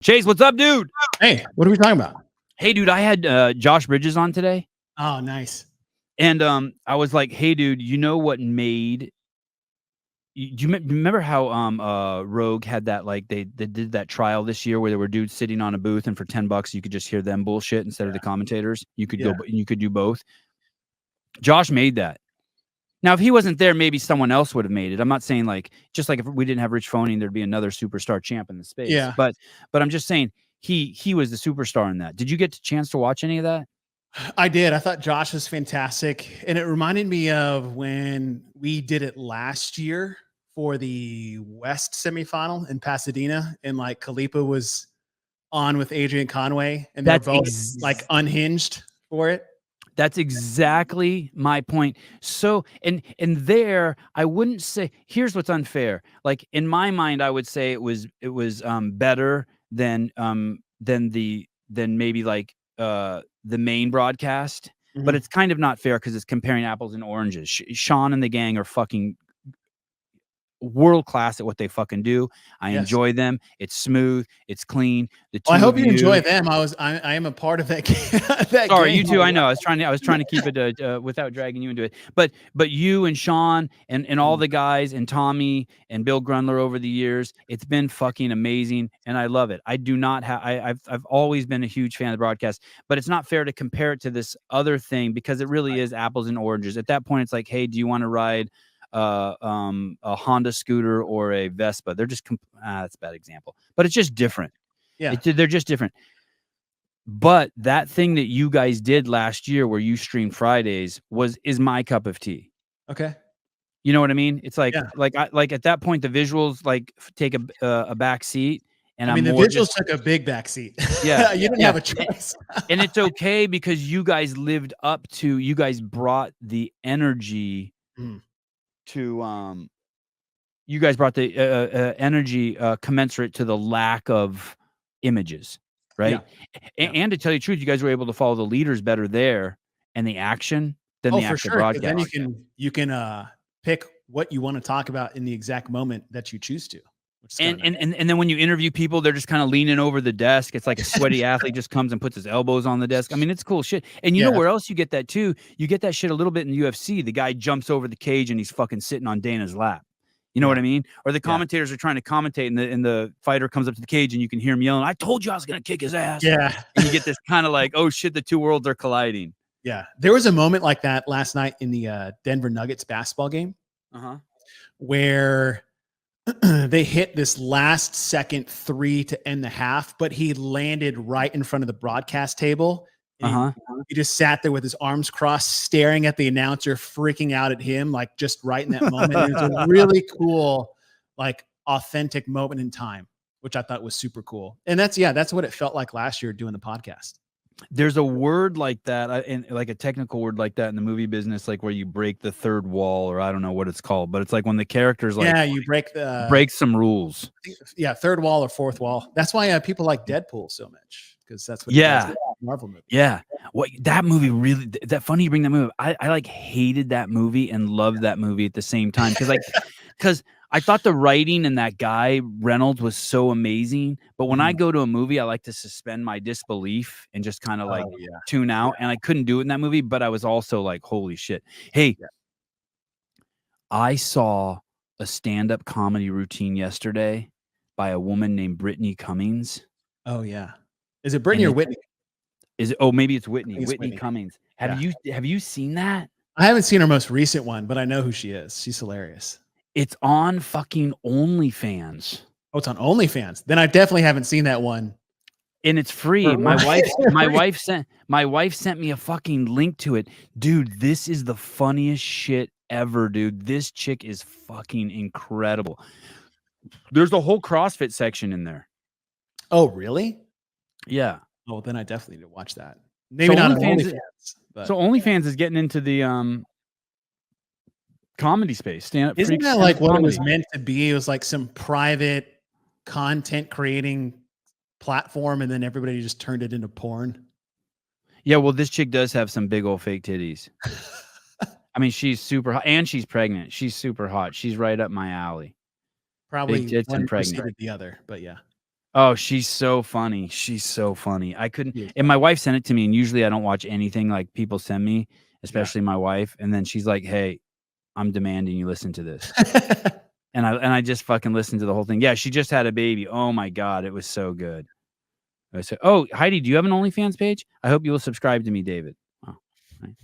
Chase, what's up, dude? Hey, what are we talking about? Hey, dude, I had Josh Bridges on today. Oh, nice. And I was like, hey, dude, you know what made... Do you remember how Rogue had that, like, they did that trial this year where there were dudes sitting on a booth and for $10 you could just hear them bullshit instead of the commentators? You could go, you could do both. Josh made that. Now, if he wasn't there, maybe someone else would have made it. I'm not saying like, just like if we didn't have Rich Phoning, there'd be another superstar champ in the space. Yeah. But I'm just saying he was the superstar in that. Did you get a chance to watch any of that? I did. I thought Josh was fantastic. And it reminded me of when we did it last year for the West semifinal in Pasadena, and like Khalipa was on with Adrian Conway, and they're both like unhinged for it. That's exactly my point. So, and there, I wouldn't say, here's what's unfair. Like in my mind, I would say it was better than maybe like the main broadcast, but it's kind of not fair because it's comparing apples and oranges. Sean and the gang are fucking world class at what they fucking do. I enjoy them. It's smooth. It's clean. I hope you enjoy them. I am a part of that. Sorry, you too. I know. I was trying to keep it without dragging you into it. But you and Sean and all the guys and Tommy and Bill Grundler over the years, it's been fucking amazing, and I love it. I do not have. I've always been a huge fan of the broadcast, but it's not fair to compare it to this other thing because it really is apples and oranges. At that point, it's like, hey, do you want to ride a Honda scooter or a Vespa? They're just that's a bad example, but it's just different. Yeah, they're just different. But that thing that you guys did last year where you streamed Fridays is my cup of tea. Okay. You know what I mean? It's like like at that point the visuals like take a back seat, and I mean the visuals took a big back seat. Yeah. You didn't have a choice. And it's okay because you guys lived up to, you guys brought the energy to you guys brought the energy commensurate to the lack of images, right? And to tell you the truth, you guys were able to follow the leaders better there and the action than the actual broadcast. Then you can pick what you want to talk about in the exact moment that you choose to. And then when you interview people, they're just kind of leaning over the desk. It's like a sweaty athlete just comes and puts his elbows on the desk. I mean, it's cool shit. And you know where else you get that too? You get that shit a little bit in the UFC. The guy jumps over the cage and he's fucking sitting on Dana's lap. You know what I mean? Or the commentators are trying to commentate and the fighter comes up to the cage and you can hear him yelling, "I told you I was going to kick his ass." Yeah. And you get this kind of like, oh shit, the two worlds are colliding. Yeah. There was a moment like that last night in the Denver Nuggets basketball game where they hit this last second three to end the half, but he landed right in front of the broadcast table. He just sat there with his arms crossed, staring at the announcer, freaking out at him, like just right in that moment. It was a really cool, like authentic moment in time, which I thought was super cool. And that's what it felt like last year doing the podcast. There's a word like that, and like a technical word like that in the movie business, like where you break the third wall, or I don't know what it's called, but it's like when the characters like you break some rules. Yeah, third wall or fourth wall. That's why people like Deadpool so much, because that's what Marvel movie. Yeah, that movie really that funny you bring that movie. I like hated that movie and loved that movie at the same time because I thought the writing in that guy Reynolds was so amazing, but when I go to a movie, I like to suspend my disbelief and just kind of like tune out, and I couldn't do it in that movie, but I was also like, holy shit. Hey, I saw a stand-up comedy routine yesterday by a woman named Brittany Cummings. Oh yeah. Is it Brittany or Whitney? Maybe it's Whitney. Whitney Cummings. Have you seen that? I haven't seen her most recent one, but I know who she is. She's hilarious. It's on fucking OnlyFans. Oh, it's on OnlyFans. Then I definitely haven't seen that one. And it's free. My wife sent me a fucking link to it. Dude, this is the funniest shit ever, dude. This chick is fucking incredible. There's a whole CrossFit section in there. Oh, really? Yeah. Oh, then I definitely need to watch that. Maybe not on OnlyFans. So OnlyFans is getting into the comedy space. Isn't that like what it was meant to be? It was like some private content creating platform, and then everybody just turned it into porn. Yeah, well, this chick does have some big old fake titties. I mean, she's super hot, and she's pregnant. She's super hot. She's right up my alley. Probably big tits and one pregnant. preceded the other, but yeah. Oh, she's so funny. She's so funny. I couldn't, She is and my wife sent it to me, and usually I don't watch anything like people send me, Yeah. especially my wife. And then she's like, "Hey, I'm demanding you listen to this." funny. And I just fucking listened to the whole thing. Yeah, she just had a baby. Oh my God, it was so good. I said, "Oh, Heidi, do you have an OnlyFans page? I hope you will subscribe to me, David." Oh, right.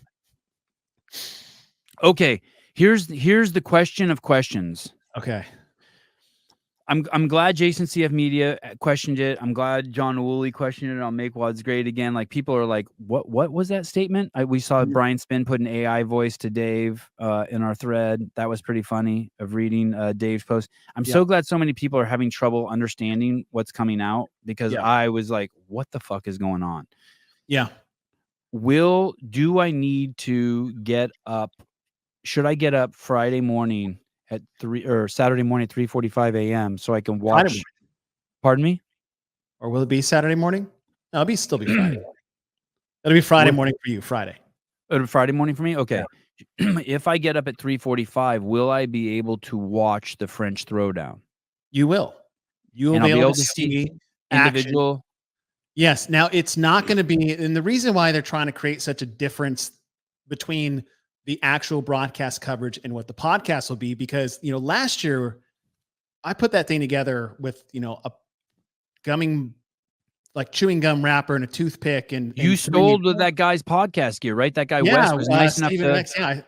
Okay, here's the question of questions. Okay. I'm glad Jason CF Media questioned it. I'm glad John Woolley questioned it on Make Wads Great Again. Like, people are like, what was that statement? We saw Mhm. Brian Spin put an AI voice to Dave in our thread. That was pretty funny of reading Dave's post. I'm Yeah. so glad so many people are having trouble understanding what's coming out, because Yeah. I was like, what the fuck is going on? Yeah. Do I need to get up? Should I get up Friday morning at 3 or Saturday morning at 3:45 a.m. so I can Friday watch? morning. Pardon me? Or will it be Saturday morning? No, still be Friday morning. It'll be Friday What morning for you, Friday. Friday morning for me? Yeah. Okay. If I get up at 3:45, will I be able to watch the French Throwdown? You will. You will And be I'll be able to able to see see action. individual. Yes. Now it's not going to be, and the reason why they're trying to create such a difference between the actual broadcast coverage and what the podcast will be, because, last year I put that thing together with, a gumming, like chewing gum wrapper and a toothpick You and three. stole that guy's podcast gear, right? That guy Yeah. Wes was nice enough Stephen to. X. Yeah.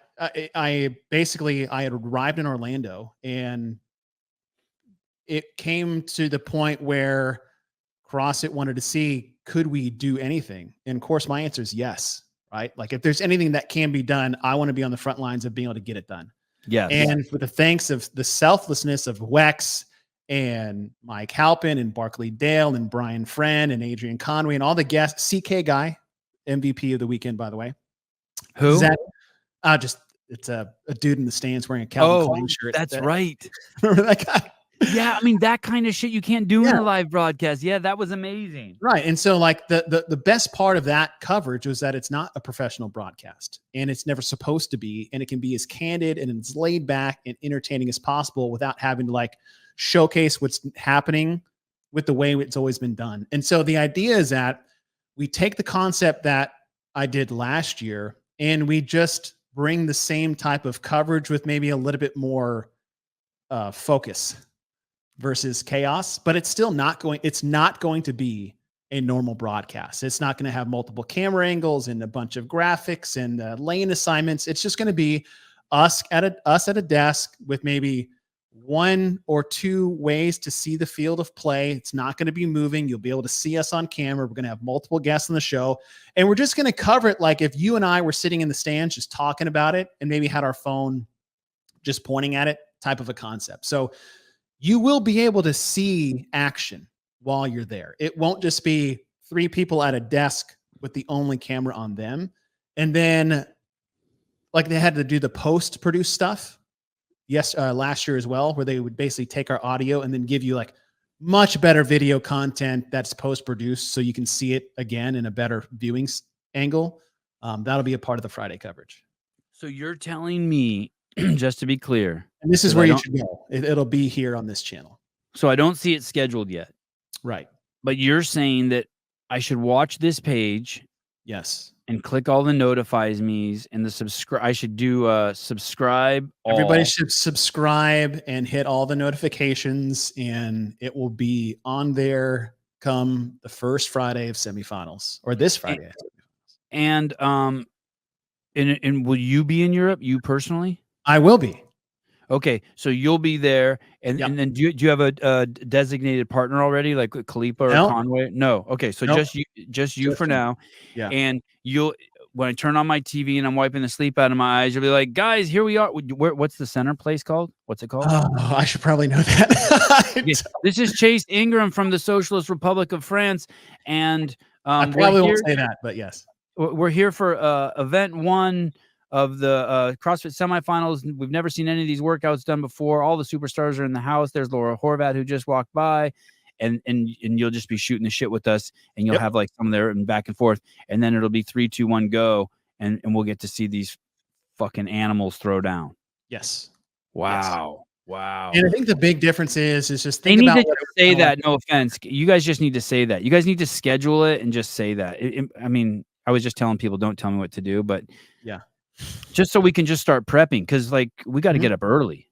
I basically, I had arrived in Orlando, and it came to the point where CrossFit wanted to see, could we do anything? And of course, my answer is yes, right? Like, if there's anything that can be done, I want to be on the front lines of being able to get it done. Yes. And with the thanks of the selflessness of Wex and Mike Halpin and Barkley Dale and Brian Friend and Adrian Conway and all the guests, CK Guy, MVP of the weekend, by the way. Who? Zach, it's a dude in the stands wearing a Calvin Klein shirt. That's right. Remember that guy? Yeah, I mean, that kind of shit you can't do in Yeah. a live broadcast. Yeah, that was amazing. Right. And so, like, the best part of that coverage was that it's not a professional broadcast, and it's never supposed to be, and it can be as candid and as laid back and entertaining as possible without having to, like, showcase what's happening with the way it's always been done. And so the idea is that we take the concept that I did last year, and we just bring the same type of coverage with maybe a little bit more focus versus chaos, but it's not going to be a normal broadcast. It's not going to have multiple camera angles and a bunch of graphics and lane assignments. It's just going to be us at a desk with maybe one or two ways to see the field of play. It's not going to be moving. You'll be able to see us on camera. We're going to have multiple guests on the show, and we're just going to cover it like if you and I were sitting in the stands just talking about it and maybe had our phone just pointing at it, type of a concept. So you will be able to see action while you're there. It won't just be three people at a desk with the only camera on them. And then, like, they had to do the post-produce stuff last year as well, where they would basically take our audio and then give you, like, much better video content that's post-produced so you can see it again in a better viewing angle. That'll be a part of the Friday coverage. So you're telling me, just to be clear, and this is where you should go. It'll be here on this channel. So I don't see it scheduled yet. Right. But you're saying that I should watch this page. Yes. And click all the notifies me's and the subscribe. I should do subscribe. Everybody should subscribe and hit all the notifications, and it will be on there come the first Friday of semifinals, or this Friday. And will you be in Europe? You personally? I will be. Okay, so you'll be there, and then do you have a designated partner already, like Khalipa or Conway? No. Okay, so just you for now. Yeah. And when I turn on my TV and I'm wiping the sleep out of my eyes, you'll be like, guys, here we are. What's the center place called? What's it called? Oh, I should probably know that. This is Chase Ingram from the Socialist Republic of France, and I probably won't say that, but yes, we're here for event 1 of the CrossFit Semifinals. We've never seen any of these workouts done before. All the superstars are in the house. There's Laura Horvath, who just walked by, and you'll just be shooting the shit with us, and you'll have like some there and back and forth, and then it'll be 3, 2, 1, go, and we'll get to see these fucking animals throw down. Yes. Wow. Wow. And I think the big difference is just They think need about to say that. No offense. You guys just need to say that. You guys need to schedule it and just say that. I mean, I was just telling people, don't tell me what to do, but yeah. just so we can just start prepping, because like we got to get up early.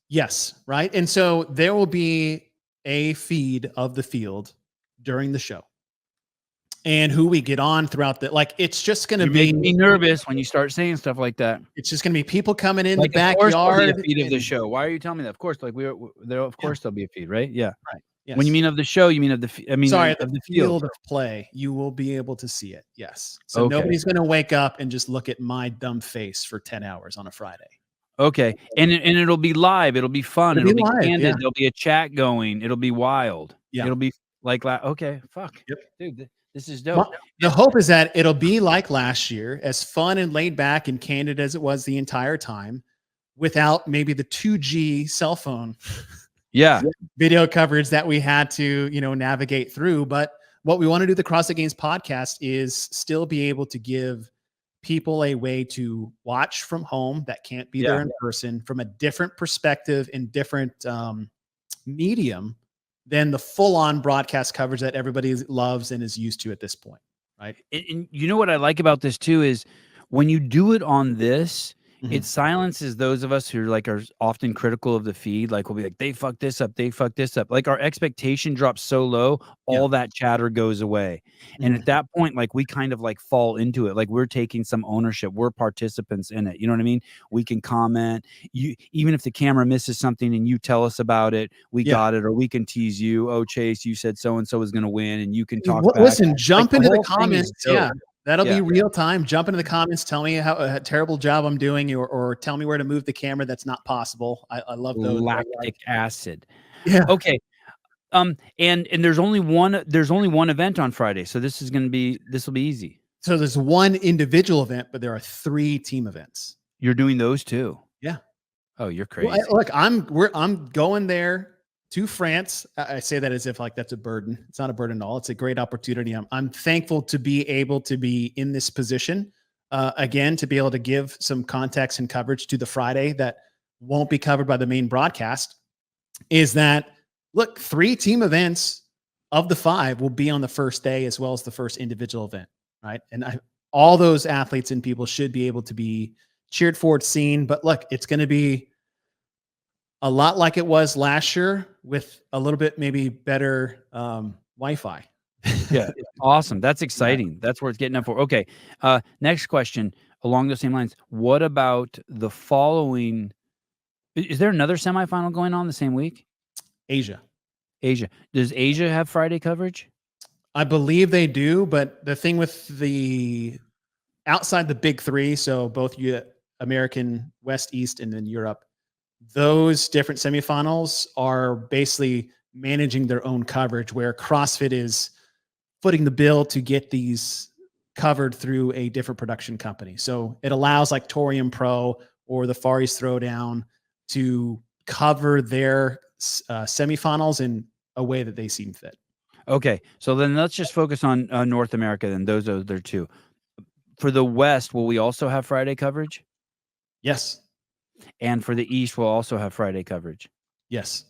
Yes, right. And so there will be a feed of the field during the show, and who we get on throughout the it's just going to You're be making me nervous when you start saying stuff like that. It's just going to be people coming in Like, the of course there'll backyard. be a feed of the show. Why are you telling me that? Of course, like of course there'll be a feed, right? Yeah. Right. Yes. When you mean of the show, you mean of the Sorry, of the field of play. You will be able to see it. Yes. So Okay. nobody's going to wake up and just look at my dumb face for 10 hours on a Friday. Okay. And it'll be live. It'll be fun. It'll be live, candid. yeah. There'll be a chat going. It'll be wild. Yeah. It'll be like okay, fuck. Yep. Dude, this is dope. The hope is that it'll be like last year, as fun and laid back and candid as it was the entire time, without maybe the 2G cell phone video coverage that we had to, navigate through. But what we want to do the CrossFit Games podcast is still be able to give people a way to watch from home that can't be there in person, from a different perspective and different medium than the full-on broadcast coverage that everybody loves and is used to at this point, right? And you know what I like about this too is when you do it on this, it silences those of us who are often critical of the feed. Like, we'll be like, they fucked this up. They fucked this up. Like, our expectation drops so low, all that chatter goes away. And at that point, like, we kind of like fall into it. Like, we're taking some ownership. We're participants in it. You know what I mean? We can comment. Even if the camera misses something and you tell us about it, we got it. Or we can tease you. Oh, Chase, you said so-and-so is going to win, and you can talk back. Listen, jump into the comments. Yeah. That'll be real time. Jump into the comments. Tell me how a terrible job I'm doing, or tell me where to move the camera. That's not possible. I love those. Lactic acid. Yeah. Okay. And there's only one event on Friday, so this will be easy. So there's one individual event, but there are 3 team events. You're doing those too? Yeah. Oh, you're crazy. Well, look, I'm going there to France. I say that as if like that's a burden. It's not a burden at all. It's a great opportunity. I'm thankful to be able to be in this position again, to be able to give some context and coverage to the Friday that won't be covered by the main broadcast. Is that, look, 3 team events of the 5 will be on the first day, as well as the first individual event, right? And all those athletes and people should be able to be cheered forward, seen. But look, it's going to be a lot like it was last year, with a little bit maybe better Wi-Fi. Yeah, awesome. That's exciting. That's worth getting up for. Okay, next question along those same lines. What about the following? Is there another semifinal going on the same week? Asia. Does Asia have Friday coverage? I believe they do, but the thing with the outside the big 3, so both American, West, East, and then Europe, those different semifinals are basically managing their own coverage, where CrossFit is footing the bill to get these covered through a different production company. So it allows like Torium Pro or the Far East Throwdown to cover their semifinals in a way that they seem fit. Okay, so then let's just focus on North America. Then those are there too. For the West, will we also have Friday coverage? Yes. And for the East, we'll also have Friday coverage. Yes.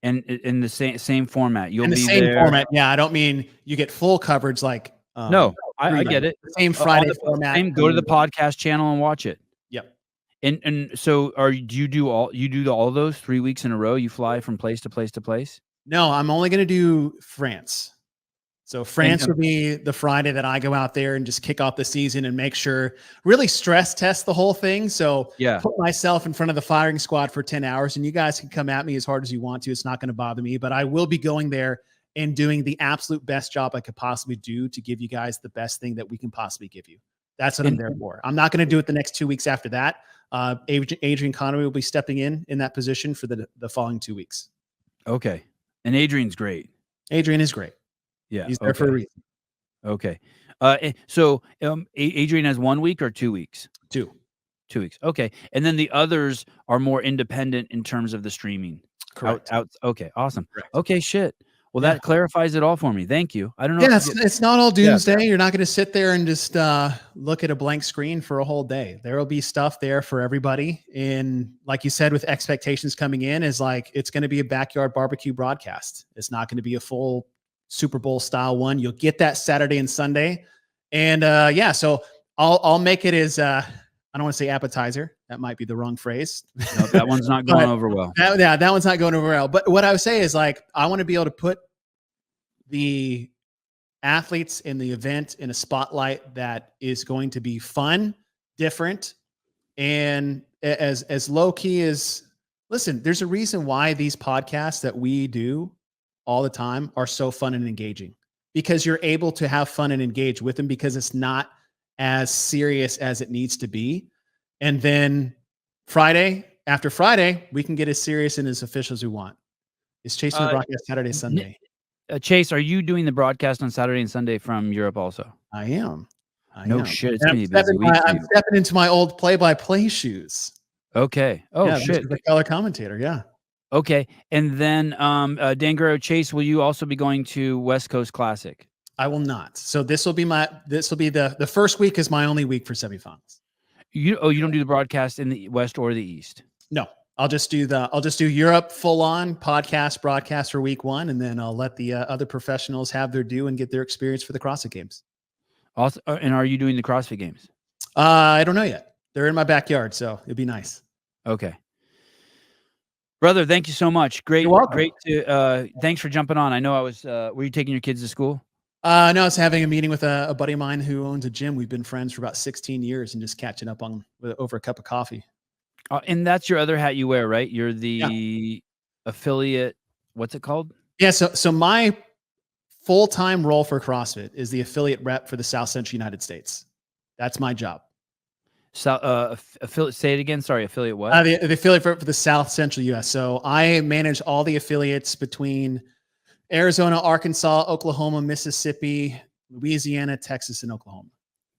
And in the same format, you'll in the be same there. format. Yeah, I don't mean you get full coverage like. No, I get it. The same Friday format. Go to the podcast channel and watch it. Yep. And so do you do all those 3 weeks in a row? You fly from place to place to place? No, I'm only going to do France. So France will be the Friday that I go out there and just kick off the season and make sure, really stress test the whole thing. So put myself in front of the firing squad for 10 hours, and you guys can come at me as hard as you want to. It's not going to bother me, but I will be going there and doing the absolute best job I could possibly do to give you guys the best thing that we can possibly give you. That's what I'm there for. I'm not going to do it the next 2 weeks after that. Adrian Conway will be stepping in that position for the following 2 weeks. Okay. And Adrian's great. Adrian is great. Yeah. He's there for a reason. Okay. So Adrian has 1 week or 2 weeks? 2 weeks. Okay. And then the others are more independent in terms of the streaming. Correct. Okay. Awesome. Correct. Okay. Shit. Well, that clarifies it all for me. Thank you. I don't know. Yeah, it's not all doomsday. You're not going to sit there and just look at a blank screen for a whole day. There will be stuff there for everybody. And like you said, with expectations coming in, is like it's going to be a backyard barbecue broadcast. It's not going to be a full Super Bowl style one. You'll get that Saturday and Sunday. And so I'll make it as I don't want to say appetizer. That might be the wrong phrase. No, that one's not going over well. That one's not going over well. But what I would say is like I want to be able to put the athletes in the event in a spotlight that is going to be fun, different, and as low key as listen, there's a reason why these podcasts that we do all the time are so fun and engaging, because you're able to have fun and engage with them because it's not as serious as it needs to be. And then after Friday, we can get as serious and as official as we want. It's chasing the broadcast Saturday, Sunday. Chase, are you doing the broadcast on Saturday and Sunday from Europe also? I am. No shit. It's going to be a busy week. I'm stepping into my old play-by-play shoes. Okay. Oh, shit. The color commentator. Yeah. Okay. And then Dan Guerrero, Chase, will you also be going to West Coast Classic? I will not. So this will be the first week is my only week for semifinals. You don't do the broadcast in the West or the East? No. I'll just do Europe full on broadcast for week 1. And then I'll let the other professionals have their due and get their experience for the CrossFit Games. Also, and are you doing the CrossFit Games? I don't know yet. They're in my backyard, so it'd be nice. Okay. Brother, thank you so much. Great. You're welcome. Great thanks for jumping on. I know I was, were you taking your kids to school? No, I was having a meeting with a buddy of mine who owns a gym. We've been friends for about 16 years and just catching up over a cup of coffee. And that's your other hat you wear, right? You're the affiliate. What's it called? Yeah. So my full-time role for CrossFit is the affiliate rep for the South Central United States. That's my job. So, affiliate. Say it again. Sorry, affiliate what? The affiliate for the South Central U.S. So I manage all the affiliates between Arizona, Arkansas, Oklahoma, Mississippi, Louisiana, Texas, and Oklahoma.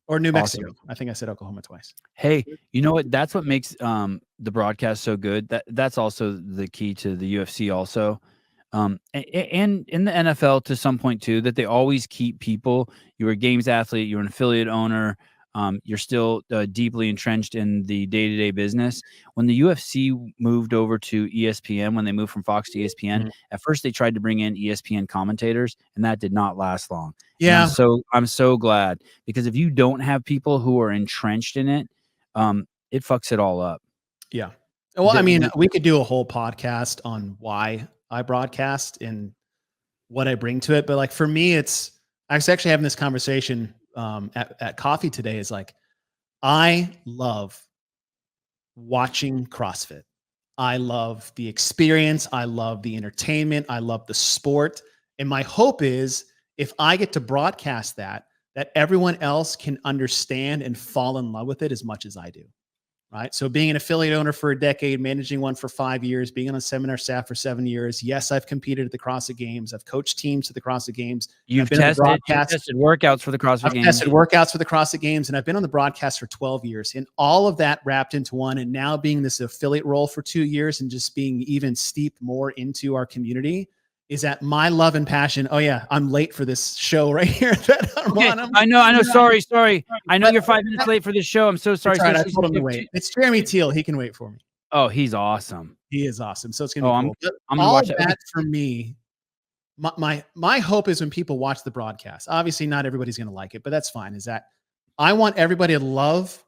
Or New Mexico. Awesome. I think I said Oklahoma twice. Hey, you know what? That's what makes the broadcast so good. That's also the key to the UFC also. And in the NFL to some point too, that they always keep people. You're a games athlete, you're an affiliate owner, you're still deeply entrenched in the day-to-day business. When the UFC moved over to ESPN, when they moved from Fox to ESPN, at first they tried to bring in ESPN commentators, and that did not last long. Yeah. So I'm so glad, because if you don't have people who are entrenched in it, it fucks it all up. Yeah. Well, I mean, we could do a whole podcast on why I broadcast and what I bring to it. But like for me, I was actually having this conversation at coffee today. Is like, I love watching CrossFit. I love the experience. I love the entertainment. I love the sport. And my hope is if I get to broadcast that everyone else can understand and fall in love with it as much as I do. Right. So being an affiliate owner for a decade, managing one for 5 years, being on a seminar staff for 7 years. Yes, I've competed at the CrossFit Games. I've coached teams at the CrossFit Games. You've tested workouts for the CrossFit Games. I've tested workouts for the CrossFit Games, and I've been on the broadcast for 12 years. And all of that wrapped into one. And now being this affiliate role for 2 years and just being even steeped more into our community is that my love and passion. Oh yeah, I'm late for this show right here. I know. Sorry. I know you're 5 minutes late for this show. I'm so sorry. Right, I told him to wait. It's Jeremy Teal. He can wait for me. Oh, he's awesome. He is awesome. So it's gonna be cool. I'm gonna watch that for me. My hope is when people watch the broadcast. Obviously, not everybody's gonna like it, but that's fine. Is that I want everybody to love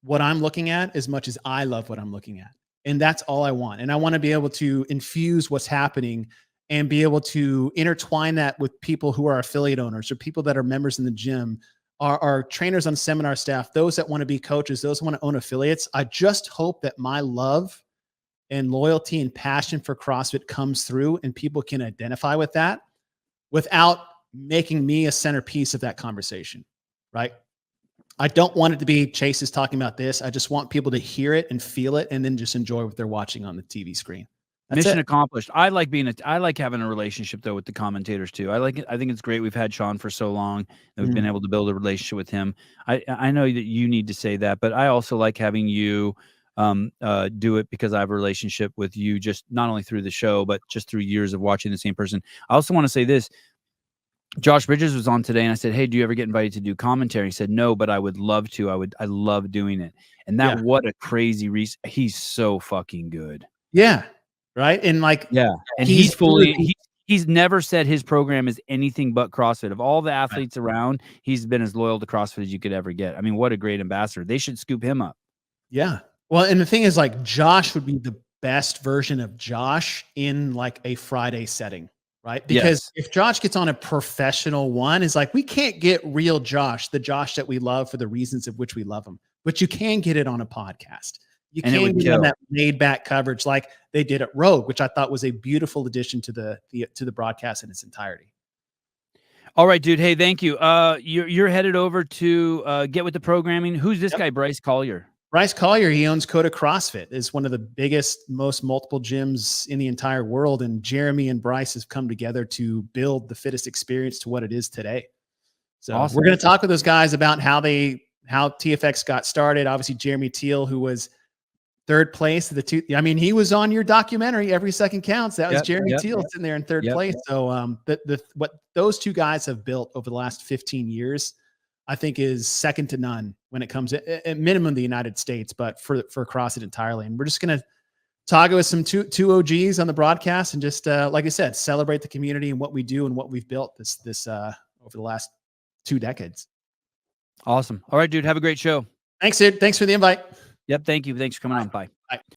what I'm looking at as much as I love what I'm looking at, and that's all I want. And I want to be able to infuse what's happening and be able to intertwine that with people who are affiliate owners or people that are members in the gym, are trainers on seminar staff, those that want to be coaches, those who want to own affiliates. I just hope that my love and loyalty and passion for CrossFit comes through and people can identify with that without making me a centerpiece of that conversation, right? I don't want it to be Chase is talking about this. I just want people to hear it and feel it and then just enjoy what they're watching on the TV screen. Mission accomplished. I like having a relationship though with the commentators too. I think it's great. We've had Sean for so long that we've been able to build a relationship with him. I know that you need to say that, but I also like having you do it because I have a relationship with you, just not only through the show, but just through years of watching the same person. I also want to say this. Josh Bridges was on today and I said, hey, do you ever get invited to do commentary? He said, no, but I would love to. I love doing it. And that, what a crazy he's so fucking good. Yeah. Right. And like, and he's never said his program is anything but CrossFit. Of all the athletes around, he's been as loyal to CrossFit as you could ever get. I mean, what a great ambassador. They should scoop him up. Yeah. Well, and the thing is, like, Josh would be the best version of Josh in like a Friday setting, right? Because if Josh gets on a professional one, it's like, we can't get real Josh, the Josh that we love for the reasons of which we love him, but you can get it on a podcast. You can get on that laid back coverage like they did at Rogue, which I thought was a beautiful addition to the broadcast in its entirety. All right, dude. Hey, thank you. You're headed over to get with the programming. Who's this guy, Bryce Collier? Bryce Collier, he owns Coda CrossFit. Is one of the biggest, most multiple gyms in the entire world. And Jeremy and Bryce have come together to build the fittest experience to what it is today. So we're going to talk with those guys about how TFX got started. Obviously, Jeremy Teal, who was third place. He was on your documentary, Every Second Counts. That was Jeremy Teal sitting there in third place. So what those two guys have built over the last 15 years, I think, is second to none when it comes to, at minimum, the United States, but for CrossFit entirely. And we're just going to talk with some two OGs on the broadcast and just, like I said, celebrate the community and what we do and what we've built this over the last 2 decades. Awesome. All right, dude. Have a great show. Thanks, Sid. Thanks for the invite. Yep. Thank you. Thanks for coming on. Bye. Bye.